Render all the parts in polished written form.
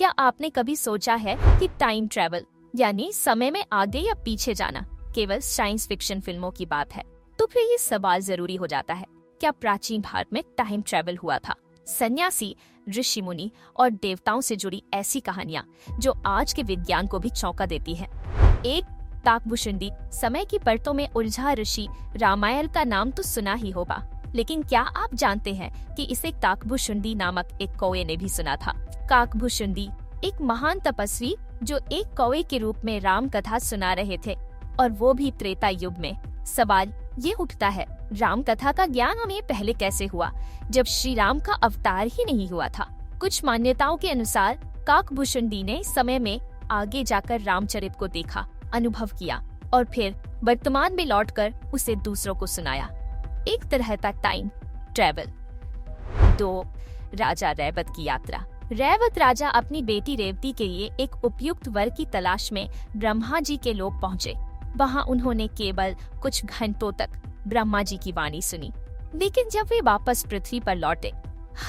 क्या आपने कभी सोचा है कि टाइम ट्रेवल यानी समय में आगे या पीछे जाना केवल साइंस फिक्शन फिल्मों की बात है? तो फिर ये सवाल जरूरी हो जाता है, क्या प्राचीन भारत में टाइम ट्रेवल हुआ था? सन्यासी, ऋषि मुनि और देवताओं से जुड़ी ऐसी कहानियां जो आज के विज्ञान को भी चौंका देती हैं। एक काकभूषुंडी समय की परतों में उलझा ऋषि, रामायण का नाम तो सुना ही होगा, लेकिन क्या आप जानते हैं कि इसे काकभूषुंडी नामक एक कौवे ने भी सुना था? काकभूषुंडी एक महान तपस्वी जो एक कौवे के रूप में राम कथा सुना रहे थे, और वो भी त्रेता युग में। सवाल ये उठता है, राम कथा का ज्ञान हमें पहले कैसे हुआ जब श्री राम का अवतार ही नहीं हुआ था? कुछ मान्यताओं के अनुसार काकभूषुंडी ने समय में आगे जाकर रामचरित को देखा, अनुभव किया और फिर वर्तमान में लौटकर उसे दूसरों को सुनाया। एक तरह का टाइम ट्रेवल। 2. राजा रैवत की यात्रा। रैवत राजा अपनी बेटी रेवती के लिए एक उपयुक्त वर की तलाश में ब्रह्मा जी के लोक पहुँचे। वहाँ उन्होंने केवल कुछ घंटों तक ब्रह्मा जी की वाणी सुनी, लेकिन जब वे वापस पृथ्वी पर लौटे,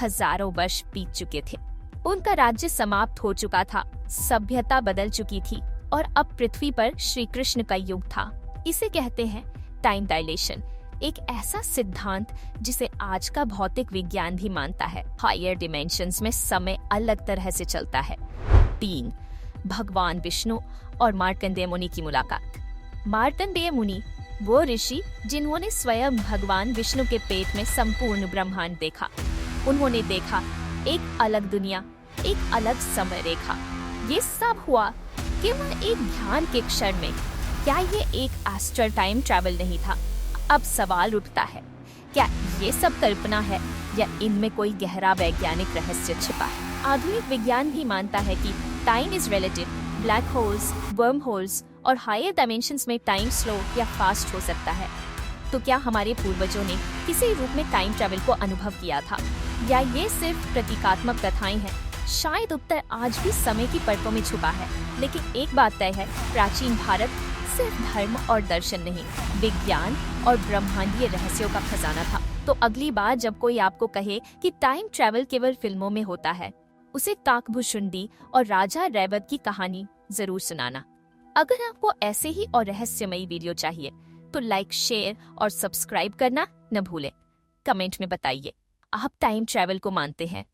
हजारों वर्ष बीत चुके थे। उनका राज्य समाप्त हो चुका था, सभ्यता बदल चुकी थी और अब पृथ्वी पर श्री कृष्ण का युग था। इसे कहते हैं टाइम डायलेशन, एक ऐसा सिद्धांत जिसे आज का भौतिक विज्ञान भी मानता है। हायर डिमेंशंस में समय अलग तरह से चलता है। 3. भगवान विष्णु और मार्कंडेय मुनि की मुलाकात। मार्कंडेय मुनि वो ऋषि जिन्होंने स्वयं भगवान विष्णु के पेट में संपूर्ण ब्रह्मांड देखा। उन्होंने देखा एक अलग दुनिया, एक अलग समय रेखा। ये सब हुआ केवल एक ध्यान के क्षण में। क्या ये एक एस्ट्रल टाइम ट्रैवल नहीं था? अब सवाल उठता है, क्या ये सब कल्पना है या इनमें कोई गहरा वैज्ञानिक रहस्य छिपा है? आधुनिक विज्ञान भी मानता है कि time is relative. Black holes, worm holes और हायर डायमेंशंस में टाइम स्लो या फास्ट हो सकता है। तो क्या हमारे पूर्वजों ने किसी रूप में टाइम ट्रैवल को अनुभव किया था, या ये सिर्फ प्रतीकात्मक कथाएं हैं? शायद उत्तर आज भी समय की परतों में छुपा है, लेकिन एक बात तय है, प्राचीन भारत सिर्फ धर्म और दर्शन नहीं, विज्ञान और ब्रह्मांडीय रहस्यों का खजाना था। तो अगली बार जब कोई आपको कहे कि टाइम ट्रैवल केवल फिल्मों में होता है, उसे काकभूषुंडी और राजा रैवत की कहानी जरूर सुनाना। अगर आपको ऐसे ही और रहस्यमयी वीडियो चाहिए तो लाइक, शेयर और सब्सक्राइब करना न भूलें। कमेंट में बताइए, आप टाइम ट्रैवल को मानते हैं